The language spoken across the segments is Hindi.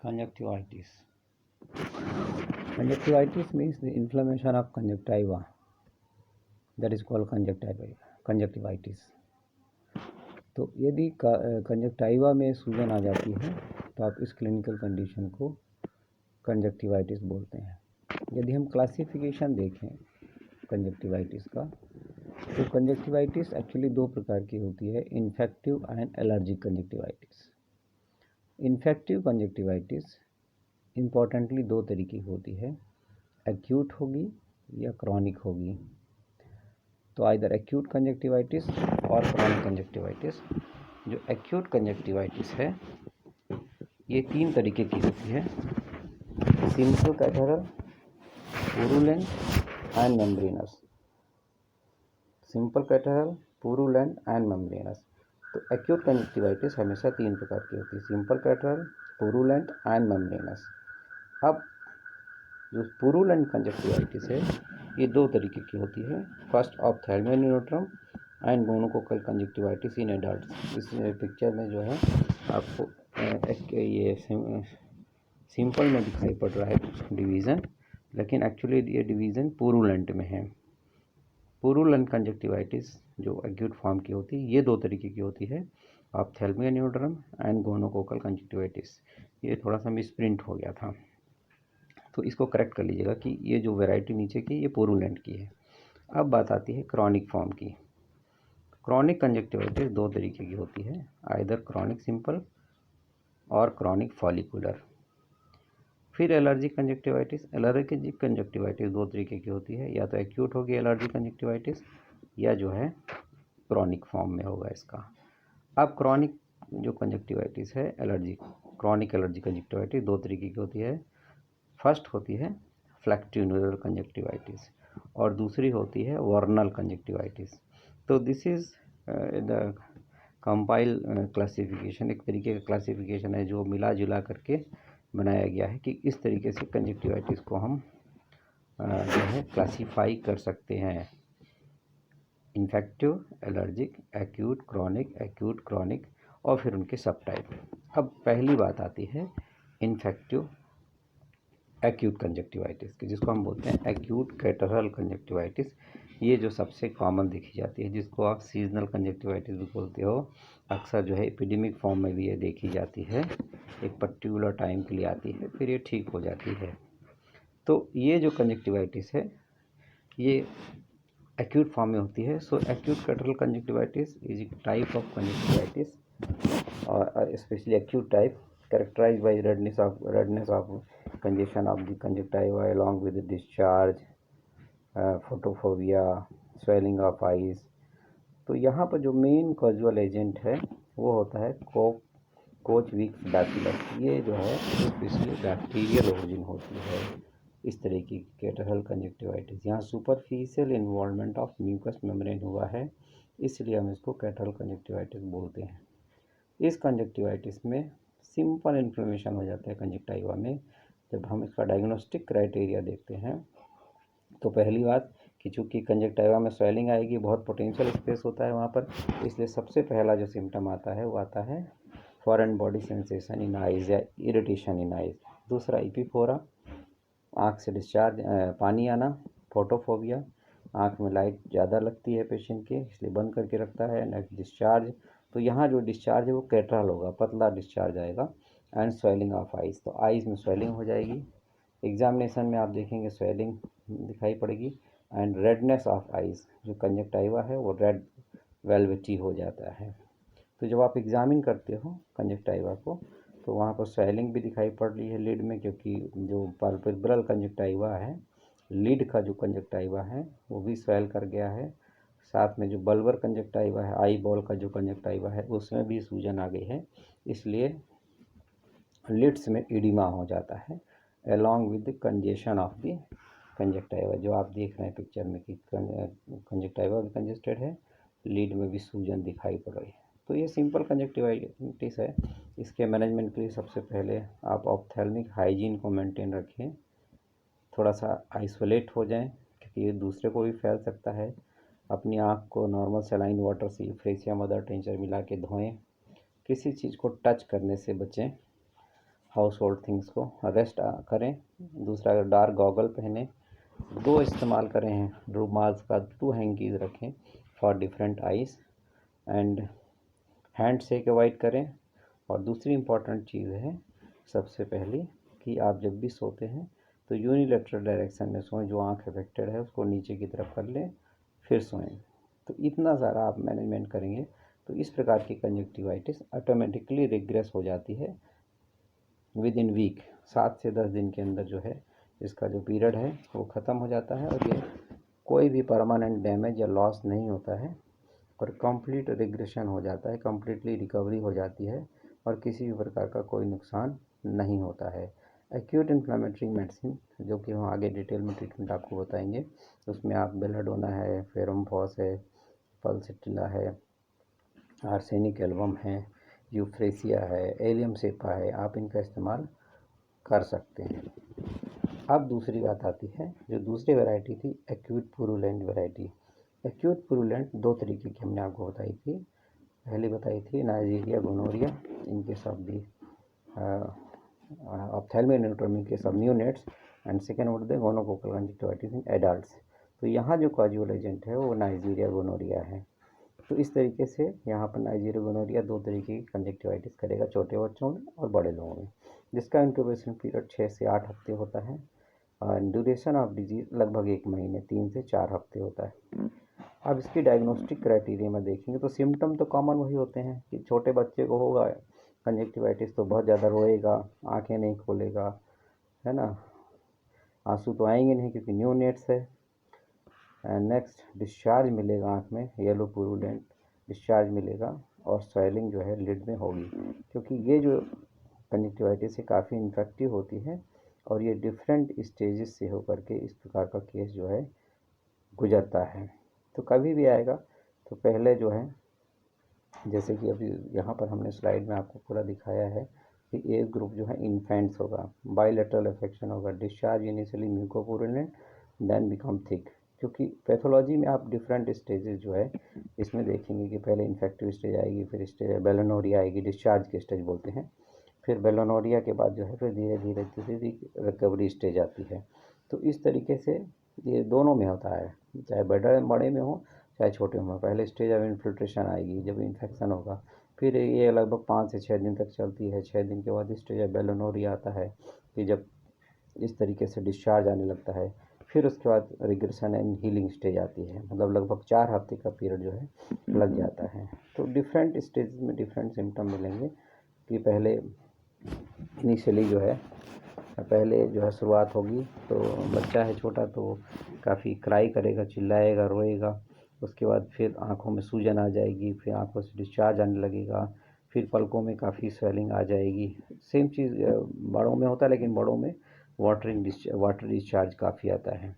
Conjunctivitis. Conjunctivitis means the inflammation of conjunctiva. That is called conjunctivitis. तो यदि कंजक्टाइवा में सूजन आ जाती है तो आप इस क्लिनिकल कंडीशन को कंजक्टिवाइटिस बोलते हैं। यदि हम क्लासिफिकेशन देखें कंजक्टिवाइटिस का, तो कंजक्टिवाइटिस एक्चुअली दो प्रकार की होती है, infective and allergic conjunctivitis. Infective conjunctivitis importantly दो तरीके की होती है, एक्यूट होगी या क्रॉनिक होगी। तो आइदर एक्यूट कंजक्टिवाइटिस और क्रॉनिक कंजक्टिवाइटिस। जो एक्यूट कंजक्टिवाइटिस है ये तीन तरीके की होती है, simple cathedral, purulent and membranes. Simple cathedral, purulent and membranes. तो एक्यूट कंजक्टिवाइटिस हमेशा तीन प्रकार की होती है, simple cathedral, purulent and membranes. अब जो पुरुलेंट कंजक्टिवाइटिस है ये दो तरीके की होती है, first ophthalmic neonatorum and gonococcal conjunctivitis in adults. इस पिक्चर में जो है आपको ये सिंपल में दिखाई पड़ रहा है डिवीज़न, लेकिन एक्चुअली ये डिवीज़न पुरुलेंट में है। पुरुलेंट कंजक्टिवाइटिस जो एक्यूट फॉर्म की होती है ये दो तरीके की होती है, ophthalmic neonatorum and gonococcal conjunctivitis. ये थोड़ा सा मिसप्रिंट हो गया था, तो इसको करेक्ट कर लीजिएगा कि ये जो वैरायटी नीचे की ये पुरुलेंट की है। अब बात आती है क्रॉनिक फॉर्म की। क्रॉनिक कंजक्टिवाइटिस दो तरीके की होती है, आइदर क्रॉनिक सिंपल और क्रॉनिक फॉलिकुलर। फिर एलर्जिक कंजक्टिवाइटिस। एलर्जिक कंजक्टिवाइटिस दो तरीके की होती है, या तो एक्यूट होगी एलर्जिक कंजक्टिवाइटिस या जो है क्रॉनिक फॉर्म में होगा इसका। अब क्रॉनिक जो कंजक्टिवाइटिस है क्रॉनिक एलर्जिक कंजक्टिवाइटिस दो तरीके की होती है। फर्स्ट होती है फ्लैक्ट्यूनरल कंजक्टिवाइटिस और दूसरी होती है वर्नल कंजक्टिवाइटिस। तो this is the compile classification, एक तरीके का क्लासिफिकेशन है जो मिला जुला करके बनाया गया है कि इस तरीके से कंजक्टिवाइटिस को हम जो है क्लासीफाई कर सकते हैं, इन्फेक्टिव, एलर्जिक, एक्यूट क्रॉनिक और फिर उनके सब टाइप। अब पहली बात आती है इन्फेक्टिव एक्यूट कंजक्टिवाइटिस की, जिसको हम बोलते हैं एक्यूट कैटरल कंजक्टिवाइटिस। ये जो सबसे कॉमन देखी जाती है, जिसको आप सीजनल कंजक्टिवाइटिस भी बोलते हो। अक्सर जो है एपिडेमिक फॉर्म में भी ये देखी जाती है, एक पर्टिकुलर टाइम के लिए आती है, फिर ये ठीक हो जाती है। तो ये जो कंजक्टिवाइटिस है ये एक्यूट फॉर्म में होती है। So acute catarrhal conjunctivitis is a type of conjunctivitis और especially acute type characterized by redness of congestion of the conjunctiva along with discharge, photophobia, swelling of eyes। तो यहाँ पर जो मेन कॉजुअल एजेंट है वो होता है कोचविक्स बैसिलस। ये जो है स्पेशली बैक्टीरियल ओरिजिन होती है इस तरह की कैटरल कंजक्टिवाइटिस। यहाँ superficial involvement of mucous membrane हुआ है, इसलिए हम इसको कैटरल कंजक्टिवाइटिस बोलते हैं। इस कंजक्टिवाइटिस में सिंपल इन्फ्लेमेशन हो जाता है कंजक्टाइवा में। जब हम इसका डायग्नोस्टिक क्राइटेरिया देखते हैं तो पहली बात कि चूँकि कंजक्टाइवा में स्वेलिंग आएगी, बहुत पोटेंशियल स्पेस होता है वहाँ पर, इसलिए सबसे पहला जो सिम्टम आता है वो आता है foreign body sensation in eyes या इरिटेशन इन आइज़। दूसरा इपिफोरा, आँख से डिस्चार्ज पानी आना, फोटोफोबिया, आँख में लाइट ज़्यादा लगती है पेशेंट के इसलिए बंद करके रखता है। नेक्स्ट डिस्चार्ज, तो यहाँ जो डिस्चार्ज है वो कैटरल होगा, पतला डिस्चार्ज आएगा। एंड स्वेलिंग ऑफ आइज़, तो आइज़ में स्वेलिंग हो जाएगी। एग्जामिनेशन में आप देखेंगे स्वेलिंग दिखाई पड़ेगी। एंड रेडनेस ऑफ आइज़, जो कंजक्टाइवा है वो रेड वेलवेटी हो जाता है। तो जब आप एग्जामिन करते हो कंजक्टाइवा को तो वहाँ पर स्वेलिंग भी दिखाई पड़ रही है लिड में, क्योंकि जो पाल्पेब्रल कंजक्टाइवा है, लिड का जो कंजक्टाइवा है वो भी स्वेल कर गया है। साथ में जो बल्बर कंजक्टाइवा है, आई बॉल का जो कंजक्टाइवा है उसमें भी सूजन आ गई है, इसलिए लिड्स में इडिमा हो जाता है along with the congestion of the conjunctiva. जो आप देख रहे हैं पिक्चर में कि कंजक्टाइवा भी कंजेस्टेड है, लीड में भी सूजन दिखाई पड़ रही है। तो ये सिंपल कंजक्टिवाइटिस है। इसके मैनेजमेंट के लिए सबसे पहले आप ऑप्थेल्मिक हाइजीन को मेंटेन रखें, थोड़ा सा आइसोलेट हो जाएं क्योंकि ये दूसरे को भी फैल सकता है। अपनी आँख को नॉर्मल सलाइन वाटर से फ्रेश या मदर टिंचर मिला के धोएं, किसी चीज़ को टच करने से बचें। हाउस होल्ड थिंग्स को रेस्ट करें। दूसरा, डार्क गॉगल पहने। 2 इस्तेमाल करें हैं रूमाल्स का, 2 हैंकीज रखें for different eyes. And hand shake avoid करें। और दूसरी इम्पॉर्टेंट चीज़ है सबसे पहली कि आप जब भी सोते हैं तो यूनिलेटरल डायरेक्शन में सोएं। जो आँख अफेक्टेड है उसको नीचे की तरफ कर लें फिर सोएं। तो इतना सारा आप मैनेजमेंट करेंगे तो इस प्रकार की कंजक्टिवाइटिस ऑटोमेटिकली रिग्रेस हो जाती है विद इन वीक। 7 से 10 दिन के अंदर जो है इसका जो पीरियड है वो ख़त्म हो जाता है और ये कोई भी परमानेंट डैमेज या लॉस नहीं होता है और कंप्लीट रिग्रेशन हो जाता है, कंप्लीटली रिकवरी हो जाती है और किसी भी प्रकार का कोई नुकसान नहीं होता है। एक्यूट इन्फ्लेमेटरी मेडिसिन जो कि हम आगे डिटेल में ट्रीटमेंट आपको बताएंगे, उसमें आप बेलाडोना है, फेरोमफॉस है, पल्सिटिला है, आर्सेनिक एल्बम है, यूफ्रेसिया है, एलियम सेपा है, आप इनका इस्तेमाल कर सकते हैं। अब दूसरी बात आती है, जो दूसरी वैरायटी थी acute purulent variety. Acute purulent 2 तरीके की हमने आपको बताई थी। पहले बताई थी Neisseria gonorrhoea in case of the ophthalmic neonatorum in case of neonates and second would the gonococcal conjunctivitis in adults. तो यहाँ जो कॉजुअल एजेंट है वो नाइजीरिया गोनोरिया है। तो इस तरीके से यहाँ पर नाइजीरिया गोनोरिया 2 तरीके की कंजक्टिवाइटिस करेगा, छोटे बच्चों में और बड़े लोगों में, जिसका इंक्यूबेशन पीरियड 6 से 8 हफ्ते होता है और ड्यूरेशन ऑफ डिजीज लगभग 1 महीने 3 से 4 हफ्ते होता है। अब इसकी डायग्नोस्टिक क्राइटेरिया में देखेंगे तो सिम्टम तो कॉमन वही होते हैं कि छोटे बच्चे को होगा कंजक्टिवाइटिस तो बहुत ज़्यादा रोएगा, आंखें नहीं खोलेगा, है ना, आंसू तो आएंगे नहीं क्योंकि न्यू नेट्स है। नेक्स्ट डिस्चार्ज मिलेगा आँख में, येलो पुरुलेंट डिस्चार्ज मिलेगा और स्वेलिंग जो है लिड में होगी, क्योंकि ये जो कंजक्टिवाइटिस से काफ़ी इन्फेक्टिव होती है और ये डिफरेंट स्टेजेस से होकर के इस प्रकार का केस जो है गुजरता है। तो कभी भी आएगा तो पहले जो है, जैसे कि अभी यहाँ पर हमने स्लाइड में आपको पूरा दिखाया है कि एज ग्रुप जो है इन्फेंट्स होगा, बाइलेटरल अफेक्शन होगा, discharge initially mucopurulent then become thick. क्योंकि पैथोलॉजी में आप डिफरेंट स्टेजेस जो है इसमें देखेंगे कि पहले इन्फेक्टिव स्टेज आएगी, फिर स्टेज बेलोनोरिया आएगी, डिस्चार्ज के स्टेज बोलते हैं, फिर बेलोनोरिया के बाद जो है फिर धीरे धीरे धीरे रिकवरी स्टेज आती है। तो इस तरीके से ये दोनों में होता है, चाहे बड़े में हो चाहे छोटे में। पहले स्टेज ऑफ इन्फिल्ट्रेशन आएगी जब इन्फेक्शन होगा, फिर ये लगभग 5 से 6 दिन तक चलती है। 6 दिन के बाद स्टेज ऑफ बेलोनोरिया आता है कि जब इस तरीके से डिस्चार्ज आने लगता है। फिर उसके बाद रिग्रेशन एंड हीलिंग स्टेज आती है, मतलब लगभग 4 हफ्ते का पीरियड जो है लग जाता है। तो डिफरेंट स्टेज में डिफरेंट सिम्टम मिलेंगे कि पहले इनिशियली जो है शुरुआत होगी तो बच्चा है छोटा तो काफ़ी क्राई करेगा, चिल्लाएगा, रोएगा। उसके बाद फिर आँखों में सूजन आ जाएगी, फिर आँखों से डिस्चार्ज आने लगेगा, फिर पलकों में काफ़ी स्वेलिंग आ जाएगी। सेम चीज़ बड़ों में होता है, लेकिन बड़ों में वाटर डिस्चार्ज काफ़ी आता है।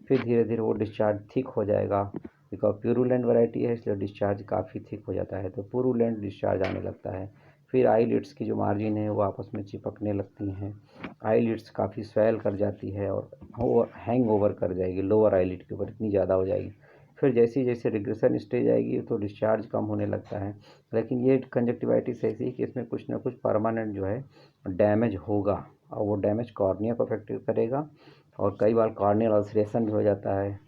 फिर धीरे धीरे वो डिस्चार्ज थिक हो जाएगा, बिकॉज प्यूरुलेंट वैरायटी है इसलिए डिस्चार्ज काफ़ी थिक हो जाता है, तो प्यूरुलेंट डिस्चार्ज आने लगता है। फिर आईलिड्स की जो मार्जिन है वो आपस में चिपकने लगती हैं, आईलिड्स काफ़ी स्वेल कर जाती है और वो हैंग ओवर कर जाएगी लोअर आईलिड के ऊपर, इतनी ज़्यादा हो जाएगी। फिर जैसे जैसे रिग्रेशन स्टेज आएगी तो डिस्चार्ज कम होने लगता है। लेकिन ये कंजक्टिवाइटिस ऐसी है कि इसमें कुछ ना कुछ परमानेंट जो है डैमेज होगा और वो डैमेज कॉर्निया को अफेक्ट करेगा और कई बार कॉर्नियल अल्सरेशन भी हो जाता है।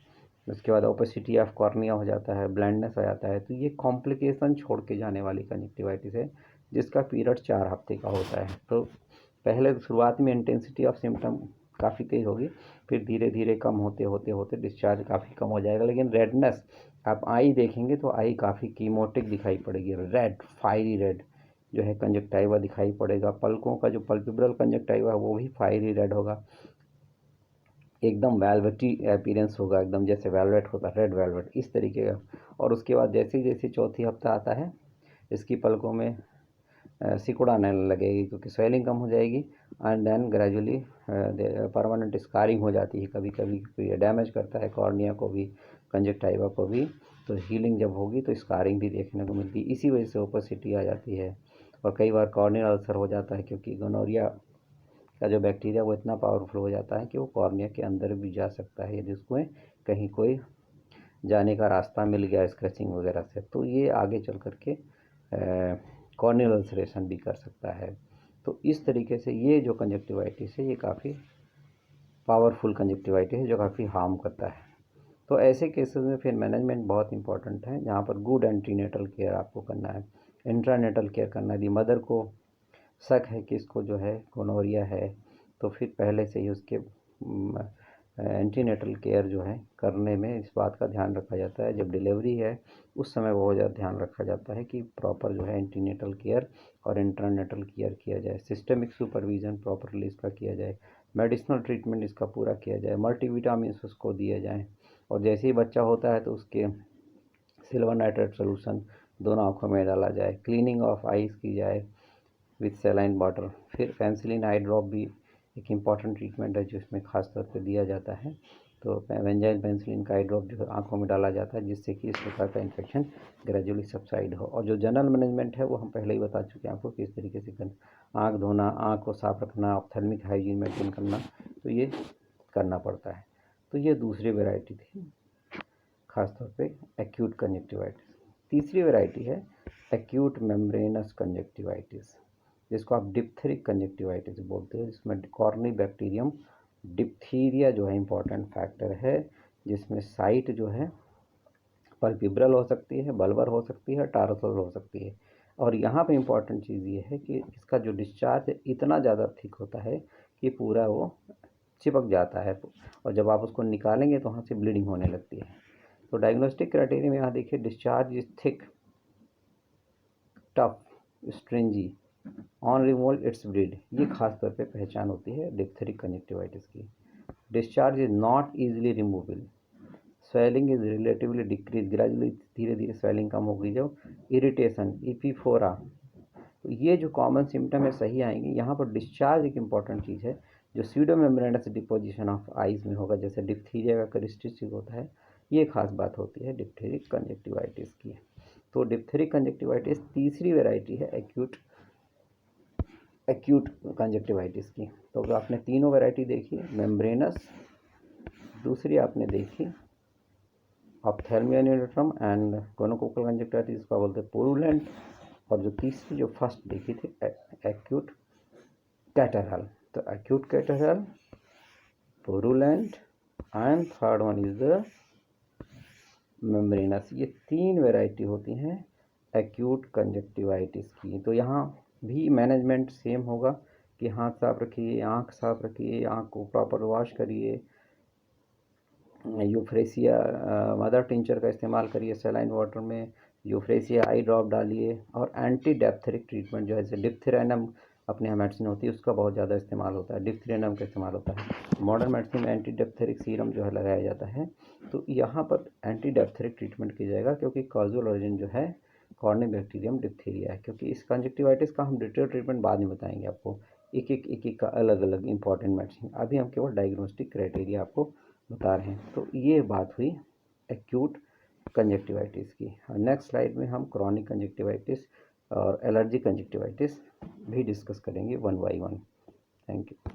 उसके बाद ओपेसिटी ऑफ कॉर्निया हो जाता है, ब्लाइंडनेस हो जाता है। तो ये कॉम्प्लिकेशन छोड़ के जाने वाली कंजक्टिवाइटिस है जिसका पीरियड 4 हफ्ते का होता है। तो पहले शुरुआत में इंटेंसिटी ऑफ सिम्टम काफ़ी तेज होगी, फिर धीरे धीरे कम होते होते होते डिस्चार्ज काफ़ी कम हो जाएगा। लेकिन रेडनेस आप आई देखेंगे तो आई काफ़ी कीमोटिक दिखाई पड़ेगी, रेड फायरी रेड जो है कंजक्टाइवा दिखाई पड़ेगा। पलकों का जो पल्पिब्रल कंजक्टाइवा है वो भी फायरी रेड होगा, एकदम वेलवेटी अपीयरेंस होगा, एकदम जैसे वेलवेट होता है, रेड वेलवेट इस तरीके का। और उसके बाद जैसे जैसे चौथी हफ्ता आता है इसकी पलकों में सिकुड़ आने लगेगी क्योंकि स्वेलिंग कम हो जाएगी and then gradually permanent scarring हो जाती है। कभी कभी ये डैमेज करता है कॉर्निया को भी, कंजक्टाइवा को भी। तो हीलिंग जब होगी तो स्कारिंग भी देखने को मिलती है, इसी वजह से ओपेसिटी आ जाती है और कई बार कॉर्नियल अल्सर हो जाता है क्योंकि गोनोरिया का जो बैक्टीरिया वो इतना पावरफुल हो जाता है कि वो कॉर्निया के अंदर भी जा सकता है यदि उसको कहीं कोई जाने का रास्ता मिल गया स्क्रैचिंग वगैरह से, तो ये आगे चल कर के कॉर्नियल अल्सरेशन भी कर सकता है। तो इस तरीके से ये जो कंजक्टिवाइटिस है ये काफ़ी पावरफुल कंजक्टिवाइटिस है जो काफ़ी हार्म करता है। तो ऐसे केसेस में फिर मैनेजमेंट बहुत इंपॉर्टेंट है, जहाँ पर गुड एंटीनेटल केयर आपको करना है, इंट्रानेटल केयर करना है। यदि मदर को शक है कि इसको जो है गोनोरिया है, तो फिर पहले से ही उसके एंटीनेटल केयर जो है करने में इस बात का ध्यान रखा जाता है। जब डिलीवरी है उस समय बहुत ज़्यादा ध्यान रखा जाता है कि प्रॉपर जो है एंटीनेटल केयर और इंट्रानेटल केयर किया जाए, सिस्टमिक सुपरविज़न प्रॉपरली इसका किया जाए, मेडिसिनल ट्रीटमेंट इसका पूरा किया जाए, मल्टीविटामिन उसको दिए जाएँ, और जैसे ही बच्चा होता है तो उसके सिल्वर नाइट्रेट सोल्यूशन दोनों आँखों में डाला जाए, क्लीनिंग ऑफ आइज़ की जाए विथ सेलाइन वाटर। फिर पेंसिलिन आई ड्रॉप भी एक इम्पॉर्टेंट ट्रीटमेंट है जो इसमें खास तौर पे दिया जाता है। तो वेंजाइल पेंसिलिन का आई ड्रॉप जो है आँखों में डाला जाता है, जिससे कि इस प्रकार का इन्फेक्शन ग्रेजुअली सबसाइड हो। और जो जनरल मैनेजमेंट है वो हम पहले ही बता चुके हैं आपको, किस तरीके से आँख धोना, आँख को साफ रखना, ऑप्थेल्मिक हाइजीन मेंटेन करना, तो ये करना पड़ता है। तो ये दूसरी वैरायटी थी खासतौर पे एक्यूट कंजक्टिवाइटिस। तीसरी वैरायटी है एक्यूट मेम्ब्रेनस कंजक्टिवाइटिस, जिसको आप डिप्थेरिक कंजक्टिवाइटिस बोलते हैं, जिसमें कॉर्नी बैक्टीरियम डिप्थीरिया जो है इम्पॉर्टेंट फैक्टर है, जिसमें साइट जो है पल्पिब्रल हो सकती है, बल्बर हो सकती है, टारसल हो सकती है। और यहाँ पे इम्पॉर्टेंट चीज़ ये है कि इसका जो डिस्चार्ज है इतना ज़्यादा थिक होता है कि पूरा वो चिपक जाता है, और जब आप उसको निकालेंगे तो वहाँ से ब्लीडिंग होने लगती है। तो डायग्नोस्टिक क्राइटेरिया में यहाँ देखिए, discharge is thick, tough, stringy, on removal it's bleed, ये खास तौर पे पहचान होती है डिप्थेरिक कंजक्टिवाइटिस की। Discharge is not easily removable, swelling is relatively decrease, gradually धीरे धीरे स्वेलिंग कम होगी। जो इरिटेशन, इपीफोरा, तो ये जो कॉमन सिम्टम है सही आएंगे। यहाँ पर डिस्चार्ज एक इंपॉर्टेंट चीज़ है जो pseudo membranous deposition of eyes में होगा, जैसे डिप्थीरिया का करेक्टरिस्टिक होता है। ये खास बात होती है डिप्थेरिक कंजक्टिवाइटिस की। तो डिप्थेरिक कंजक्टिवाइटिस तीसरी वैरायटी है एक्यूट कंजक्टिवाइटिस की। तो आपने तीनों वैरायटी देखी, मेम्ब्रेनस, दूसरी आपने देखी ऑप्थेल्मिया न्यूरोट्रम एंड गोनोकोकल कंजक्टिवाइटिस, जिसको बोलते हैं पुरुलेंट, और जो तीसरी जो फर्स्ट देखी थी एक्यूट कैटरल। तो acute catarrhal, purulent and third one is the membranes. ये तीन वैरायटी होती हैं एक्यूट कंजक्टिवाइटिस की। तो यहाँ भी मैनेजमेंट सेम होगा कि हाथ साफ रखिए, आँख साफ रखिए, आँख को प्रॉपर वॉश करिए, यूफ्रेसिया मदर टिंचर का इस्तेमाल करिए सलाइन वाटर में, यूफ्रेसिया आई ड्रॉप डालिए, और एंटी डिप्थेरिक ट्रीटमेंट जो है जैसे डिप्थेरेनम अपने यहाँ मेडिसिन होती है उसका बहुत ज़्यादा इस्तेमाल होता है, डिप्थेरेनम का इस्तेमाल होता है। मॉडर्न मेडिसिन में एंटी डिप्थेरिक सीरम जो है लगाया जाता है। तो यहाँ पर एंटी डिप्थेरिक ट्रीटमेंट किया जाएगा, क्योंकि कॉजल ओरिजिन जो है कॉर्नी बैक्टीरियम डिप्थीरिया है। क्योंकि इस कंजक्टिवाइटिस का हम डिटेल ट्रीटमेंट बाद में बताएंगे आपको, एक एक का अलग अलग इंपॉर्टेंट मेडिसिन। अभी हम केवल डायग्नोस्टिक क्राइटेरिया आपको बता रहे हैं। तो ये बात हुई एक्यूट कंजक्टिवाइटिस की। नेक्स्ट स्लाइड में हम क्रॉनिक कंजक्टिवाइटिस और एलर्जी कंजक्टिवाइटिस भी डिस्कस करेंगे one by one. Thank you.